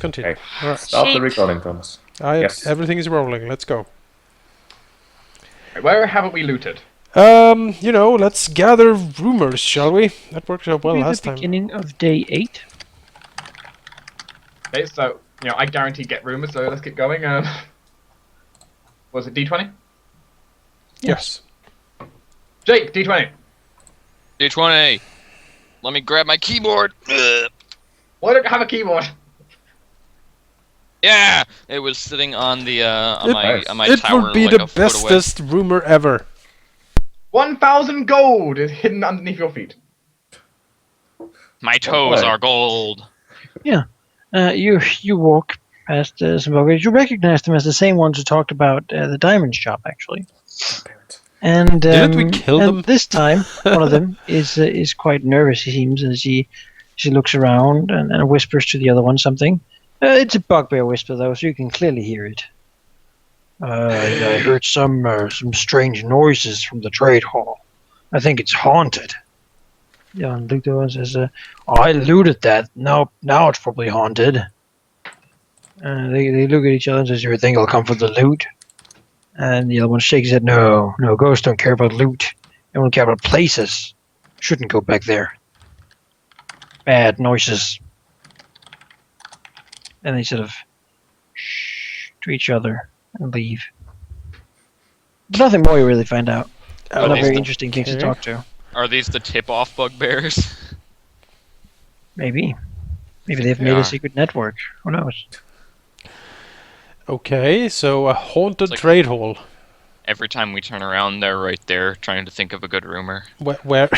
continue. Okay. All right. Start the recording, Thomas. Yes. Everything is rolling. Let's go. Where haven't we looted? Let's gather rumors, shall we? That worked out well last the time. beginning of day 8. Okay, so, I guarantee get rumors, so let's get going. Was it D20? Yes. Jake, D20. D20. Let me grab my keyboard. Ugh. Why don't you have a keyboard? Yeah, it was sitting on the on my It tower. would be like the a foot away. bestest rumor ever. 1,000 gold is hidden underneath your feet. My toes are gold. Yeah. You walk past some buggers. You recognize them as the same ones who talked about the diamond shop, actually. And Didn't we kill them? This time, one of them is quite nervous. He seems, as she looks around and whispers to the other one something. It's a bugbear whisper, though, so you can clearly hear it. I heard some strange noises from the trade hall. I think it's haunted. Yeah, and Luke and says, I looted that. No, now it's probably haunted. They look at each other and says, you think I'll come for the loot? And the other one shakes his head, no, ghosts don't care about loot. They don't care about places. Shouldn't go back there. Bad noises. And they sort of shh to each other and leave. There's nothing more you really find out. Not very interesting things to talk to. Are these the tip-off bugbears? Maybe they've made a secret network. Who knows? Okay, so a haunted like trade hall. Every time we turn around, they're right there trying to think of a good rumor. Where?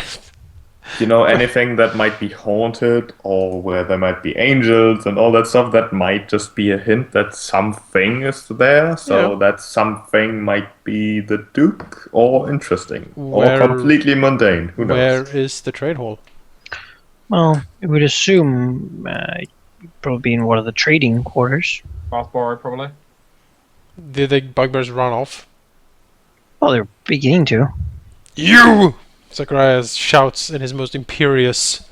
Anything that might be haunted or where there might be angels and all that stuff, that might just be a hint that something is there. So that something might be the Duke or interesting or completely mundane. Who knows? Where is the trade hall? Well, I would assume probably in one of the trading quarters. Bathbar, probably. Did the bugbears run off? Well, they're beginning to. You! Zacharias shouts in his most imperious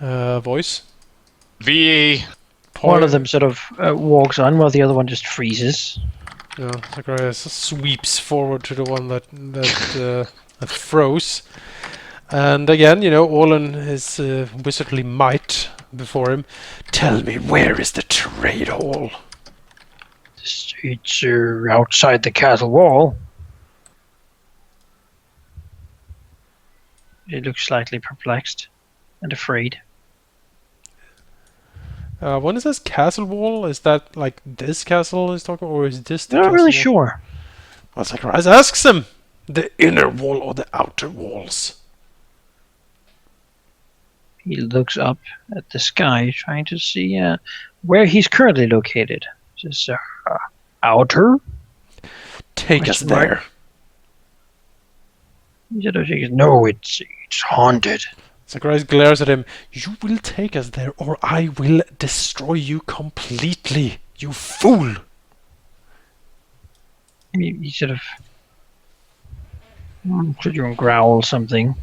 voice. V. One of them sort of walks on while the other one just freezes. Zacharias sweeps forward to the one that froze. And again, all in his wizardly might before him. Tell me, where is the trade hall? It's outside the castle wall. He looks slightly perplexed and afraid. When it says castle wall, is that like this castle is talking, or is this the I'm not castle really wall? sure. Well, Zacharias asks him, the inner wall or the outer walls? He looks up at the sky, trying to see where he's currently located. Says, outer? Take us there. He said, no, it's haunted. Zacharias glares at him. You will take us there, or I will destroy you completely, you fool! He sort of growls something.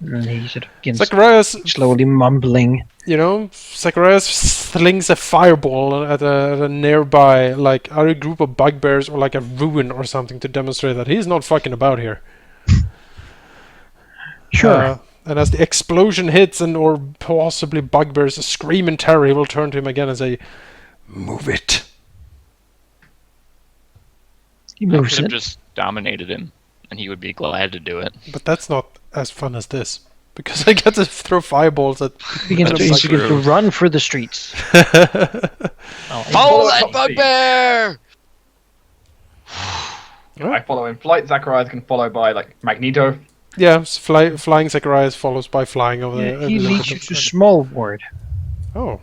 And he sort of begins Zacharias, slowly mumbling. Zacharias slings a fireball at a nearby, like, either group of bugbears or like a ruin or something to demonstrate that he's not fucking about here. Sure. And as the explosion hits or possibly bugbears scream in terror, he will turn to him again and say, move it. He I moves could have it. just dominated him, and he would be glad to do it. But that's not as fun as this. Because I get to throw fireballs at... He begins to run for the streets. Follow that bugbear! I follow in flight. Zacharias can follow by, Magneto. Yeah, flying Zacharias follows by flying over there. He leads you to Small Ward. Oh.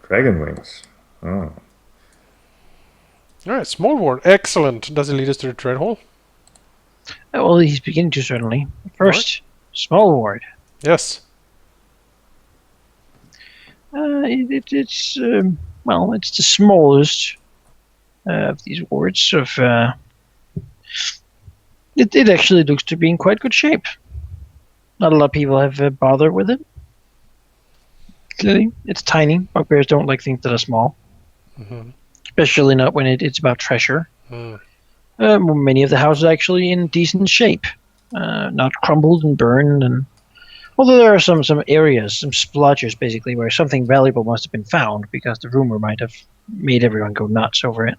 Dragon wings. Oh. Alright, Small Ward. Excellent. Does it lead us to the trade hall? Well, he's beginning to, certainly. First, Small Ward. Yes. It's the smallest of these wards. It actually looks to be in quite good shape. Not a lot of people have bothered with it. Clearly, it's tiny. Bugbears don't like things that are small, Mm-hmm. especially not when it's about treasure. Mm. Many of the houses are actually in decent shape, not crumbled and burned. And although there are some areas, some splotches, basically, where something valuable must have been found because the rumor might have made everyone go nuts over it.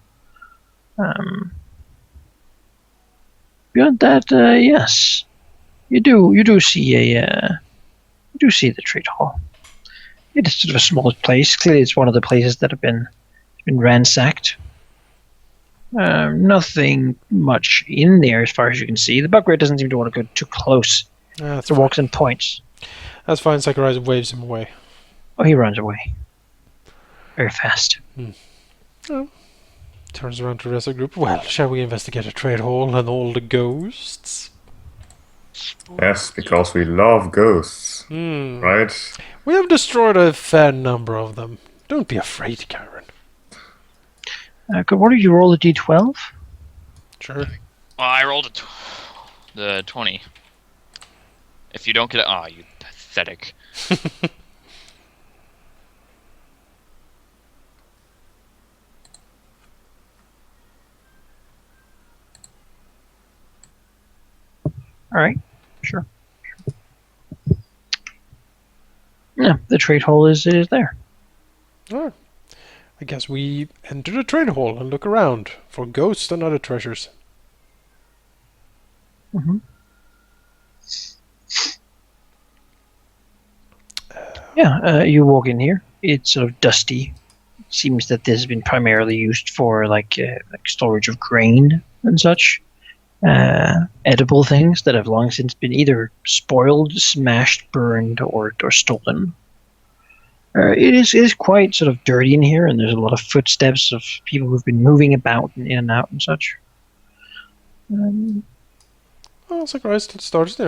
Beyond that, yes, you do see the trade hall. It is sort of a small place. Clearly, it's one of the places that have been ransacked. Nothing much in there as far as you can see. The bugbear doesn't seem to want to go too close. That's So fine. walks and points. That's fine. Sakurai waves him away. Oh, he runs away. Very fast. Turns around to the rest of the group. Well, shall we investigate a trade hall and all the ghosts? Yes, because we love ghosts, Hmm. right? We have destroyed a fair number of them. Don't be afraid, Karen. Could one of you roll a d12? Sure. Well, I rolled the 20. If you don't get it, you pathetic. All right, sure. Yeah, the trade hall is there. Oh. I guess we enter the trade hall and look around for ghosts and other treasures. Mm-hmm. Yeah, you walk in here. It's sort of dusty. Seems that this has been primarily used for like storage of grain and such. Edible things that have long since been either spoiled, smashed, burned, or stolen. It is quite sort of dirty in here, and there's a lot of footsteps of people who've been moving about and in and out and such. Well, Sakurai starts,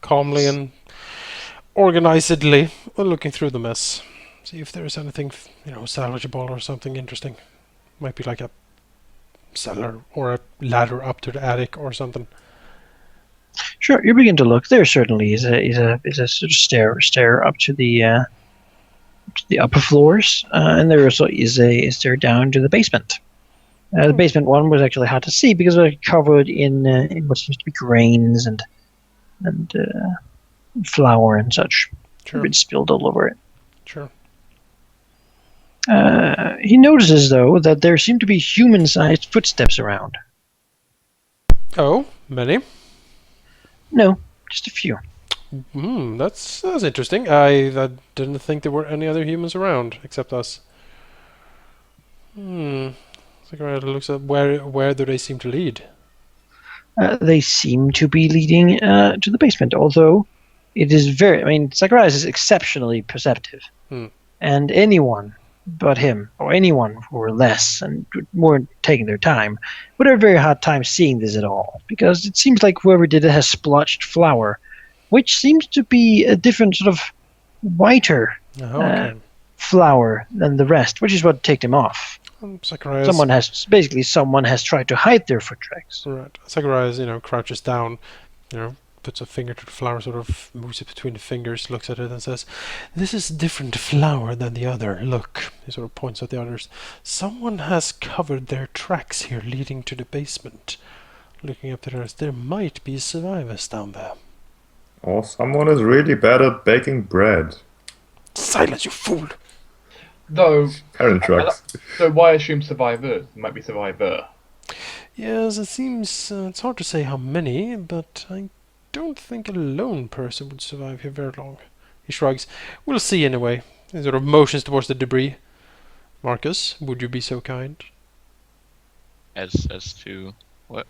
calmly and organizedly looking through the mess. See if there is anything, salvageable or something interesting. Might be like a cellar or a ladder up to the attic or something. Sure, you begin to look. There certainly is a sort of stair up to the upper floors, and there also is a stair down to the basement. The basement one was actually hard to see because it was covered in what seems to be grains and flour and such. Sure. Been spilled all over it. Sure. He notices, though, that there seem to be human-sized footsteps around. Oh, many? No, just a few. That's interesting. I didn't think there were any other humans around except us. Sakurai looks at where do they seem to lead? They seem to be leading to the basement, although it is very... I mean, Sakurai is exceptionally perceptive. And anyone but him, or anyone who were less and weren't taking their time, would have a very hard time seeing this at all, because it seems like whoever did it has splotched flour, which seems to be a different sort of whiter flour than the rest, which is what ticked him off. Sakurai Someone has tried to hide their foot tracks. Right. Sakurai crouches down, puts a finger to the flour, sort of moves it between the fingers, looks at it and says, "This is different flour than the other. Look." He sort of points at the others. "Someone has covered their tracks here leading to the basement." Looking up to the rest, there might be survivors down there. Or someone is really bad at baking bread. Silence, you fool! Though, Karen trucks. so why assume survivors? It might be survivor. Yes, it seems it's hard to say how many, but I don't think a lone person would survive here very long. He shrugs. "We'll see anyway." He sort of motions towards the debris. "Marcus, would you be so kind?" As to what?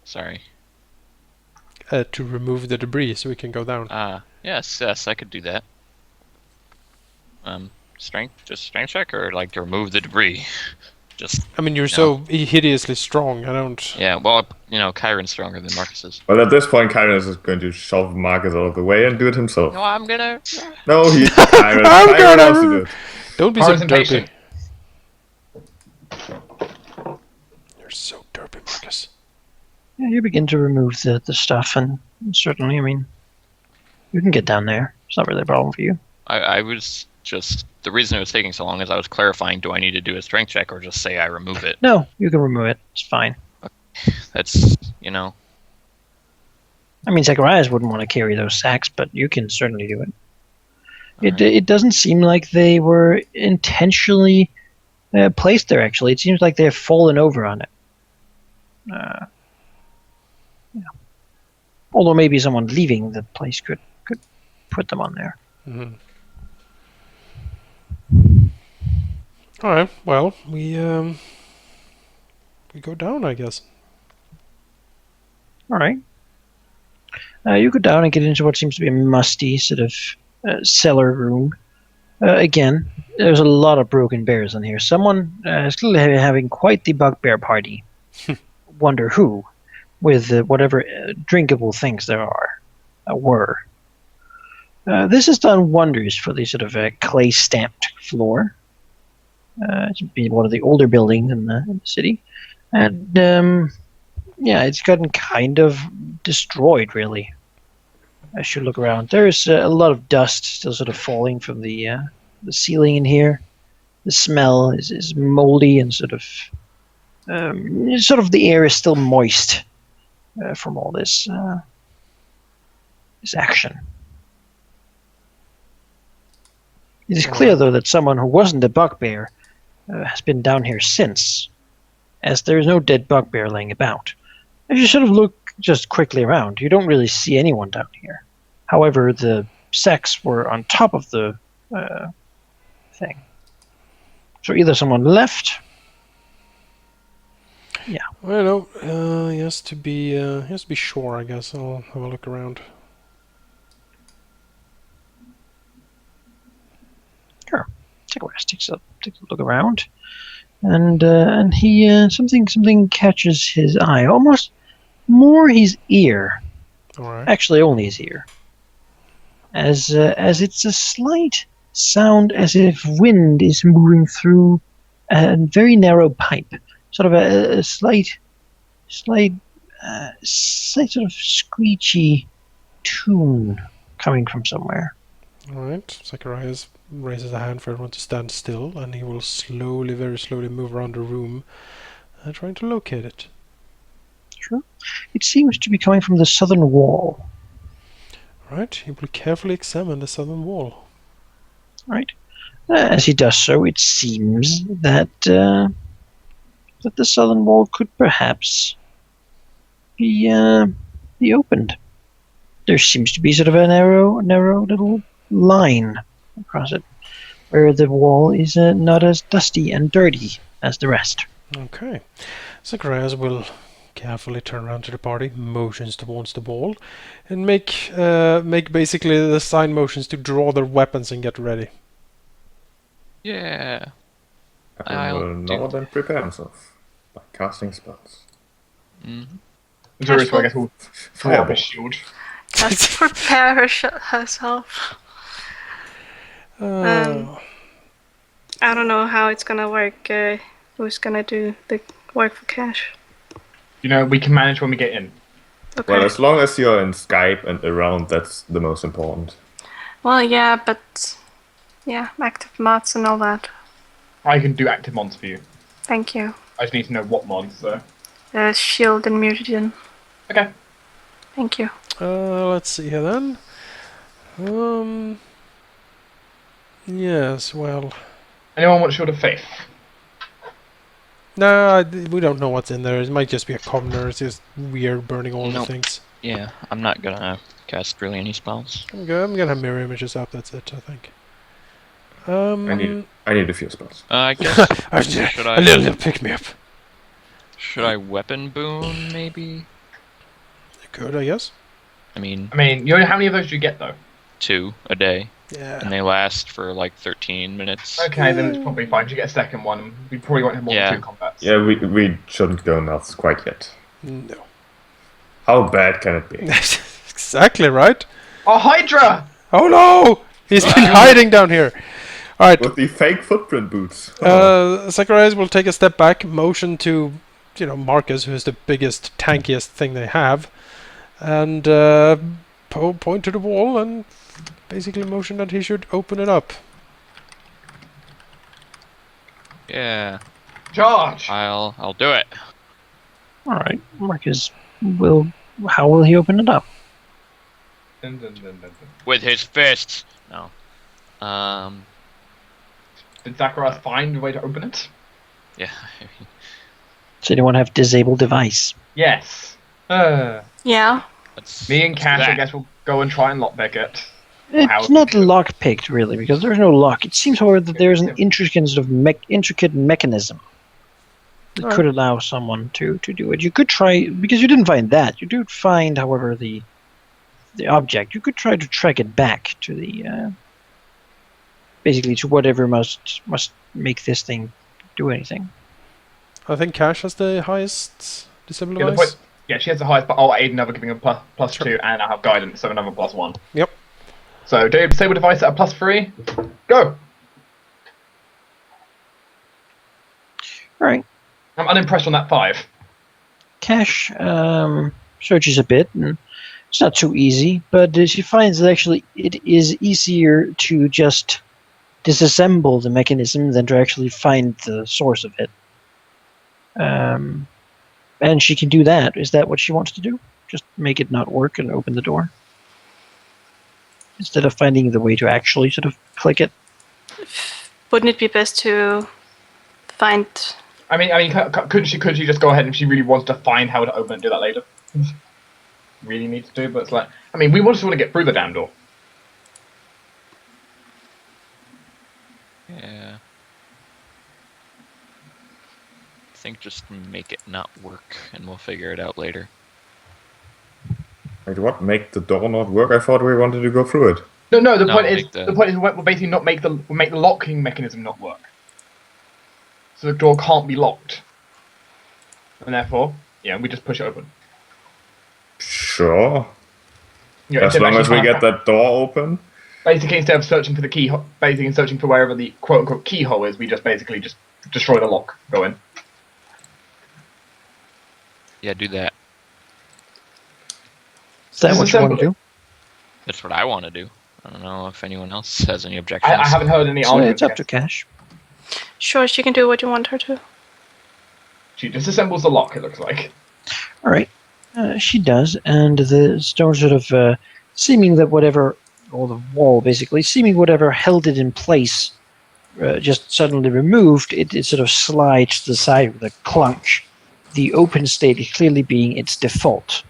Sorry. To remove the debris so we can go down. Yes, I could do that. Strength check, or like to remove the debris? I mean, you're so hideously strong. I don't. Yeah, well, Kyron's stronger than Marcus is. Well, at this point, Kyron is just going to shove Marcus out of the way and do it himself. No, I'm gonna. No, Kyron wants to do it. Don't be so Kyron's derpy. impatient. You're so derpy, Marcus. Yeah, you begin to remove the stuff, and certainly, I mean, You can get down there. It's not really a problem for you. I was just the reason it was taking so long is I was clarifying. Do I need to do a strength check or just say I remove it? No, you can remove it. It's fine. That's I mean, Zacharias wouldn't want to carry those sacks, but you can certainly do it. Alright. It doesn't seem like they were intentionally placed there, actually. It seems like they've fallen over on it. Yeah. Although maybe someone leaving the place could put them on there. Mm-hmm. All right. Well, we go down, I guess. All right. You go down and get into what seems to be a musty sort of cellar room. Again, there's a lot of broken bears in here. Someone is clearly having quite the bugbear party. Wonder who, with whatever drinkable things there were. This has done wonders for the sort of clay-stamped floor. It's been one of the older buildings in the city. And, it's gotten kind of destroyed, really. As you look around, there's a lot of dust still sort of falling from the ceiling in here. The smell is moldy and sort of the air is still moist from all this action. It is clear, though, that someone who wasn't a bugbear has been down here since, as there is no dead bugbear laying about. If you sort of look just quickly around, you don't really see anyone down here. However, the sacks were on top of the thing. So either someone left. Yeah. Well, no. He has to be sure. I guess I'll have a look around. Sure. Zacharias takes a look around, and he something catches his eye, almost more his ear. All right. Actually, only his ear. As it's a slight sound as if wind is moving through a very narrow pipe, sort of a slight sort of screechy tune coming from somewhere. All right. Zacharias raises a hand for everyone to stand still, and he will slowly, very slowly move around the room, trying to locate it. Sure. It seems to be coming from the southern wall. Right. He will carefully examine the southern wall. Right. As he does so, it seems that the southern wall could perhaps be opened. There seems to be sort of a narrow little line across it, where the wall is not as dusty and dirty as the rest. Okay. Zacharias will carefully turn around to the party, motions towards the wall, and make basically the sign motions to draw their weapons and get ready. Yeah. I will nod and prepare himself by casting spells. Mm-hmm. Zurich, I guess, will pull up Fireball. his shield. Just prepare herself. I don't know how it's gonna work. Who's gonna do the work for Cash? You know, we can manage when we get in. Okay. Well, as long as you're in Skype and around, that's the most important. Well, yeah, but yeah, active mods and all that. I can do active mods for you. Thank you. I just need to know what mods, though. Shield and mutagen. Okay. Thank you. Let's see here then. Yes, well... Anyone want Shield of Faith? No, we don't know what's in there. It might just be a commoner. It's just weird burning all the Nope. things. Yeah, I'm not gonna cast really any spells. I'm gonna have mirror images up, that's it, I think. I need a few spells. I guess. should a little pick me up. Should I weapon boon maybe? You could, I guess. I mean, You know, how many of those do you get, though? 2 a day, Yeah. and they last for like 13 minutes. Okay, then it's probably fine. You get a second one. We probably won't have more Yeah. than 2 combats. Yeah, we shouldn't go nuts quite yet. No. How bad can it be? Exactly right. Oh, Hydra! Oh no! He's been hiding down here. Alright. With the fake footprint boots. Zacharias will take a step back, motion to, Marcus, who's the biggest, tankiest thing they have, and point to the wall and basically motion that he should open it up. Yeah, Charge! I'll do it. All right, Marcus will. How will he open it up? Dun, dun, dun, dun, dun. With his fists. No. Did Zacharias find a way to open it? Yeah. Does anyone have disable device? Yes. Yeah. Me and let's do Cash, I that. guess, will go and try and lockpick it. It's not lock-picked, really, because there's no lock. It seems, however, that there's an intricate sort of intricate mechanism that Alright. could allow someone to do it. You could try, because you didn't find that. You did find, however, the object. You could try to track it back to the basically to whatever must make this thing do anything. I think Cash has the highest disable Yeah, the device. point, yeah, she has the highest, but I'll aid another giving a plus 2, and I have guidance, so another +1. Yep. So, disable device at a +3. Go! Alright. I'm unimpressed on that 5. Cash searches a bit, and it's not too easy, but she finds that actually it is easier to just disassemble the mechanism than to actually find the source of it. And she can do that. Is that what she wants to do? Just make it not work and open the door? Instead of finding the way to actually sort of click it? Wouldn't it be best to find? I mean, could she just go ahead if she really wants to find how to open it and do that later? Really need to do, but it's like, I mean, we just want to get through the damn door. Yeah. I think just make it not work, and we'll figure it out later. Wait, what? Make the door not work? I thought we wanted to go through it. No. The No, point is, make the- the point is, we'll basically not make the locking mechanism not work. So the door can't be locked, and therefore, yeah, we just push it open. Sure. You know, As instead of long as actually we trying get to- that door open. Basically, instead of searching for the keyhole, basically searching for wherever the quote-unquote keyhole is, we just basically just destroy the lock, go in. Yeah, do that. Is that what you want to do? That's what I want to do. I don't know if anyone else has any objections. I haven't heard any So arguments. it's up to against- Cash. Sure, she can do what you want her to. She disassembles the lock, it looks like. Alright. She does, and the stone sort of seeming that whatever, or the wall basically, seeming whatever held it in place just suddenly removed, it sort of slides to the side with a clunk. The open state clearly being its default.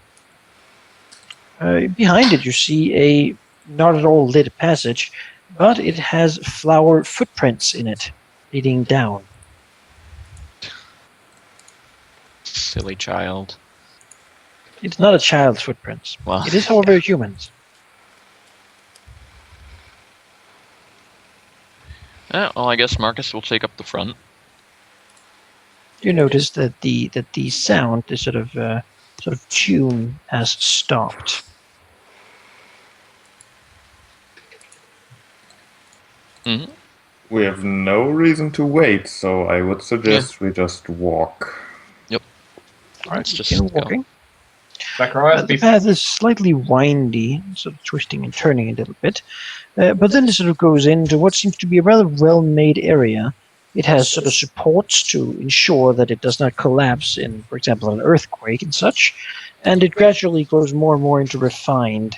Behind it you see a not at all lit passage, but it has flower footprints in it, leading down. Silly child. It's not a child's footprints. Well, It is, however, humans. yeah, well, I guess Marcus will take up the front. You notice that the sound, the sort of tune, has stopped. Mm-hmm. We have no reason to wait, so I would suggest we just walk. All right, Let's just begin go. walking. Zacharias, The path is slightly windy, sort of twisting and turning a little bit, but then it sort of goes into what seems to be a rather well-made area. It has sort of supports to ensure that it does not collapse in, for example, an earthquake and such, and it gradually goes more and more into refined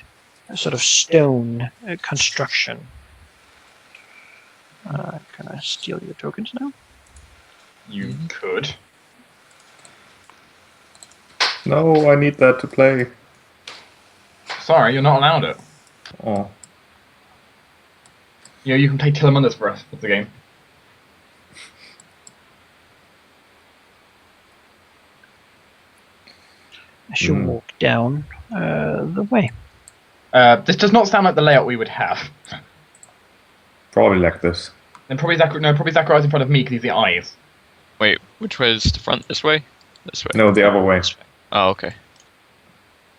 sort of stone construction. Can I steal your tokens now? you could. No, I need that to play. Sorry, you're not allowed it. Oh. You know, you can play Tillamundas for us. That's the game. I shall walk down the way. This does not sound like the layout we would have. Probably like this. And probably Zacharias in front of me because he's the eyes. Wait, which way is the front? This way? This way. No, the other way. This way. Oh, okay.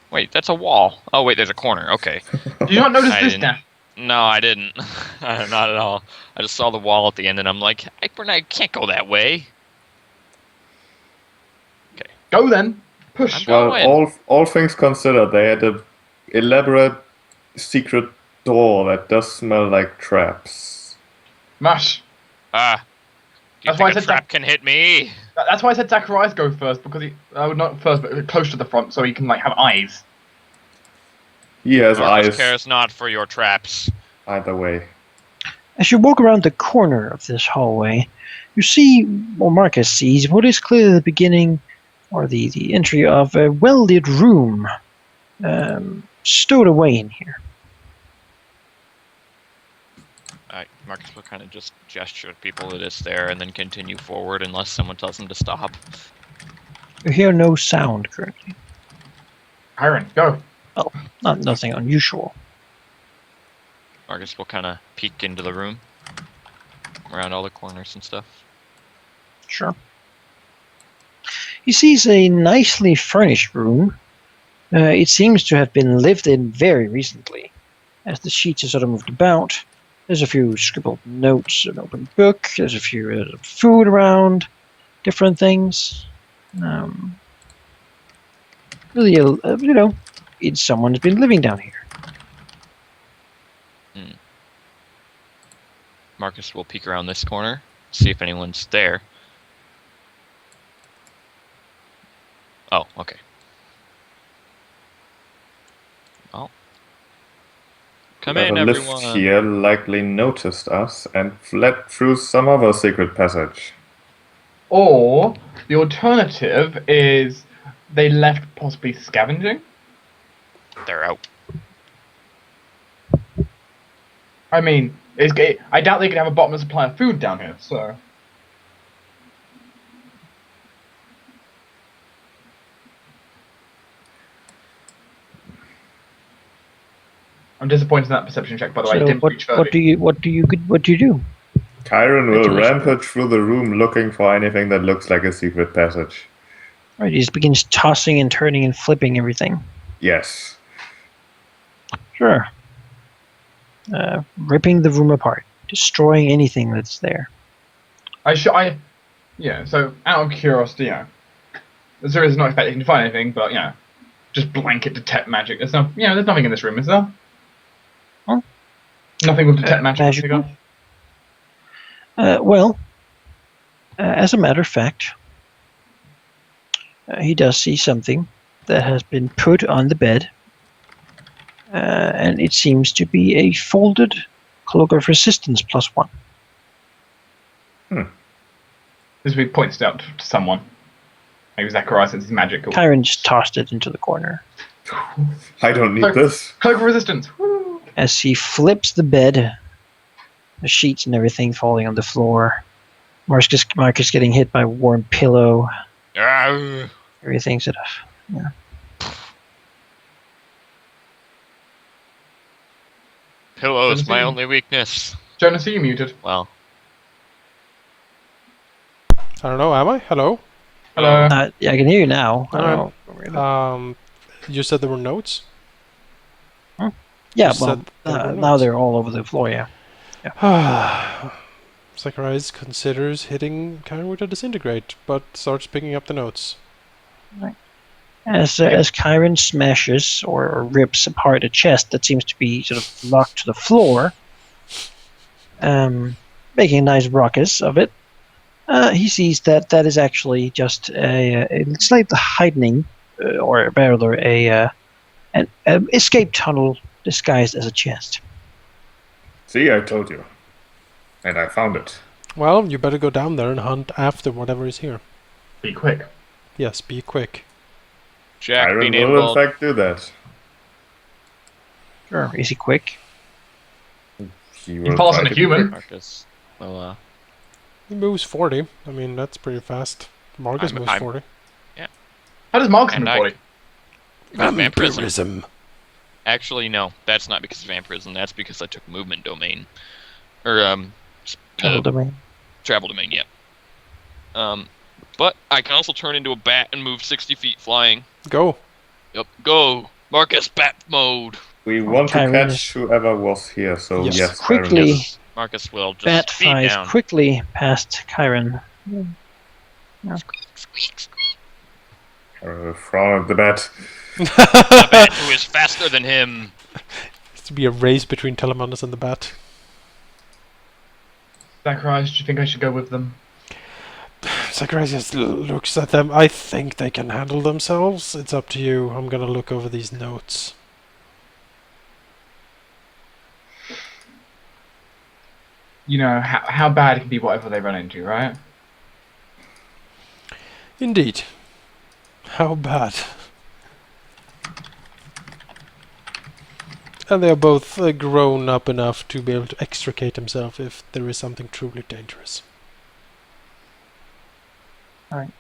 Wait, that's a wall. Oh, wait, there's a corner. Okay. Did you not notice I this didn't. now? No, I didn't. Not at all. I just saw the wall at the end, and I'm like, I can't go that way. Go then. Push. I'm Well, going. all things considered, they had a elaborate secret door that does smell like traps. Mash. Do you That's why I think a said trap can hit me? That's why I said Zacharias go first, because he not first, but close to the front, so he can like have eyes. He has Marcus eyes cares not for your traps. either way. As you walk around the corner of this hallway, you see, or Marcus sees, what is clearly the beginning or the entry of a well-lit room stowed away in here. Marcus will kind of just gesture at people that it's there and then continue forward unless someone tells him to stop. You hear no sound currently. Hiron, go. Nothing unusual. Marcus will kind of peek into the room, around all the corners and stuff. Sure. He sees a nicely furnished room. It seems to have been lived in very recently, as the sheets are sort of moved about. There's a few scribbled notes, an open book. There's a few food around, different things. Really, it's someone has been living down here. Marcus will peek around this corner, see if anyone's there. Oh, okay. Well, come in, Whoever lived everyone. here likely noticed us and fled through some other secret passage. Or the alternative is they left possibly scavenging. They're out. I mean, I doubt they could have a bottomless supply of food down here, so. I'm disappointed in that perception check, by the way. So It didn't reach 30. what do you do? Chiron will Ventilation. rampage through the room looking for anything that looks like a secret passage. Right, he just begins tossing and turning and flipping everything. Yes. Sure. Ripping the room apart, destroying anything that's there. Yeah, so out of curiosity, the Zero is not expecting to find anything, but, just blanket detect magic. There's nothing in this room, is there? Huh? Nothing with detect magic. Magical? Well, as a matter of fact, he does see something that has been put on the bed, and it seems to be a folded cloak of resistance +1. This will be pointed out to someone. Maybe Zacharias says it's magical. Chiron just tossed it into the corner. I don't need this. Cloak of resistance. Woo! As he flips the bed, the sheets and everything falling on the floor. Marcus getting hit by a warm pillow. Ah, Everything sort of. Pillow's my only weakness. Jonas, are you muted? Well, I don't know, am I? Hello? Hello. Yeah, I can hear you now. I don't know. You said there were notes? Yeah, you well, said there were now notes. they're all over the floor, yeah. Zacharias considers hitting Chiron with a disintegrate, but starts picking up the notes. As Chiron smashes or rips apart a chest that seems to be sort of locked to the floor, making a nice ruckus of it, he sees that is actually just a slight heightening, or rather an escape tunnel disguised as a chest. See, I told you. And I found it. Well, you better go down there and hunt after whatever is here. Be quick. Yes, be quick. Jack Chiron being will in able. fact do that. Sure, is he quick? He will falls try on a to be human. quick. Marcus. Well, He moves 40. I mean, that's pretty fast. Marcus moves I'm- 40. How does Marcus And move I- body? vampirism. Actually, no, that's not because of vampirism. That's because I took movement domain, or Travel domain. travel domain. Yeah. But I can also turn into a bat and move 60 feet flying. Go. Yep. Go, Marcus. Bat mode. We want to Chiron catch whoever was here, so Yes. yes, Quickly. Chiron. Yes, Marcus will just Bat speed flies down. quickly past Chiron. Squeak, squeak. Frown at the bat. A bat who is faster than him. to be a race between Telemannus and the bat. Zacharias, do you think I should go with them? Zacharias just looks at them. I think they can handle themselves. It's up to you. I'm gonna look over these notes. You know, how bad it can be whatever they run into, right? Indeed. How bad. And they are both grown up enough to be able to extricate themselves if there is something truly dangerous. In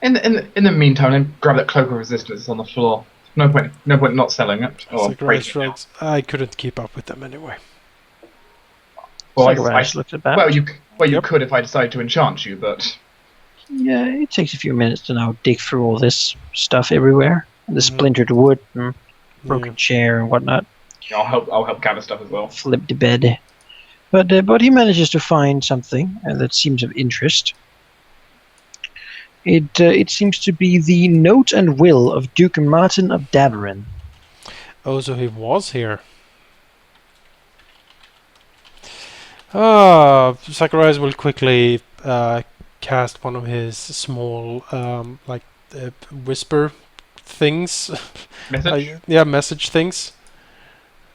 the meantime, then grab that cloak of resistance that's on the floor. No point not selling it or Zacharias breaking it. shrugs. I couldn't keep up with them anyway. Well, Zacharias looks at that. well, you Yep. could if I decided to enchant you, but Yeah, it takes a few minutes to now dig through all this stuff everywhere. The splintered wood and broken chair and whatnot. I'll help gather stuff as well. Flip the bed. But he manages to find something that seems of interest. It seems to be the note and will of Duke Martin of Davarin. Oh, so he was here. Zacharias will quickly cast one of his small, whisper things. Message? Message things.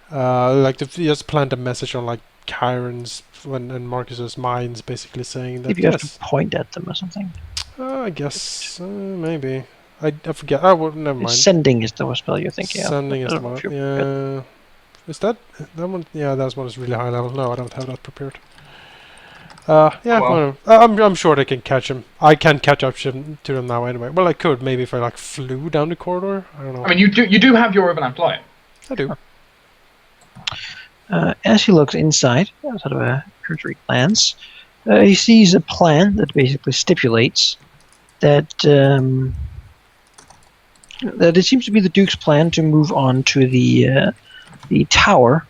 He just plant a message on Chiron's and Marcus's minds, basically saying that If you have to point at them or something. I guess maybe. I forget. Oh, well, never mind. Sending is the spell you're thinking of. Sending I is don't the know one. if you're- Yeah. Is that one? Yeah, that's one is really high level. No, I don't have that prepared. Well. Well, I'm sure they can catch him. I can't catch up to them now anyway. Well, I could maybe if I flew down the corridor. I don't know. I mean, you do have your overland flight. I do. As he looks inside, sort of a cursory glance, he sees a plan that basically stipulates that that it seems to be the Duke's plan to move on to the tower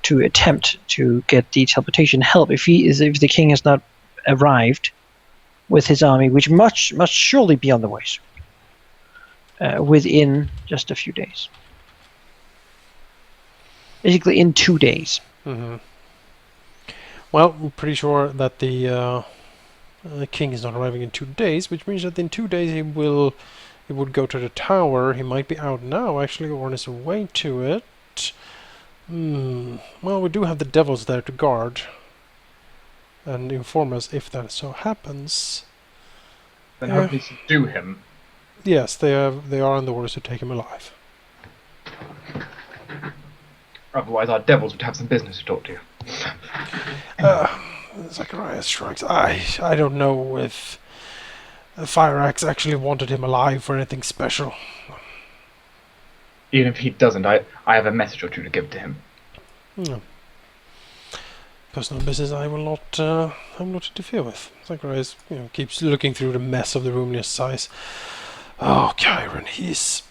to attempt to get the teleportation help if the king has not arrived with his army, which must surely be on the way soon, within just a few days. Basically, in 2 days. Mm-hmm. Well, I'm pretty sure that the king is not arriving in 2 days, which means that in 2 days he would go to the tower. He might be out now, actually, or on his way to it. Well, we do have the devils there to guard and inform us if that so happens. Then Yeah. hopefully subdue him. Yes, they are in the orders to take him alive. Otherwise, our devils would have some business to talk to. Zacharias shrugs. I don't know if Fire Axe actually wanted him alive for anything special. Even if he doesn't, I have a message or two to give to him. No. Personal business I will not interfere with. Zacharias, keeps looking through the mess of the room near his eyes. Oh, Chiron, he's...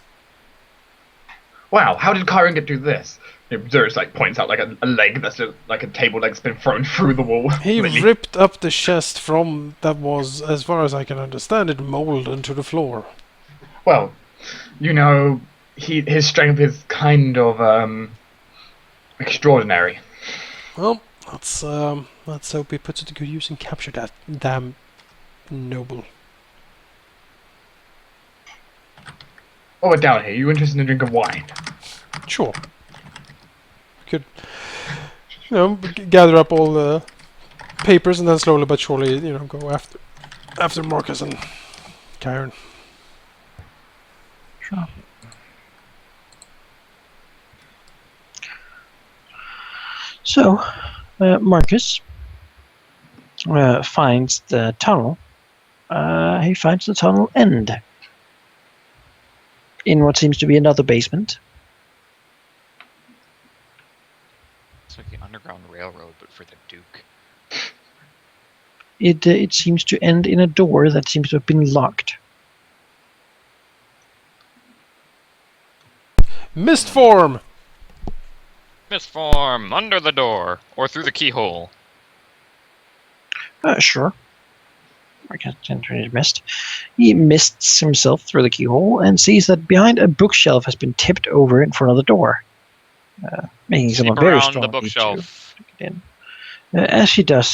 Wow, how did Chiron get to do this? Zerus points out a leg that's like a table leg's been thrown through the wall. He Really. ripped up the chest from that was, as far as I can understand it, molded to the floor. Well, his strength is kind of extraordinary. Well, let's hope he puts it to good use and capture that damn noble. Oh, we're down here. You interested in a drink of wine? Sure. We could, gather up all the papers and then slowly but surely, go after Marcus and Chiron. Sure. So, Marcus finds the tunnel. He finds the tunnel end in what seems to be another basement. It's like the Underground Railroad, but for the Duke. It seems to end in a door that seems to have been locked. Mist form! Misform! Under the door! Or through the keyhole. Sure. Marcus enters his mist. He mists himself through the keyhole and sees that behind a bookshelf has been tipped over in front of the door. making Sweep someone very around strong the need to bookshelf. get in. As she does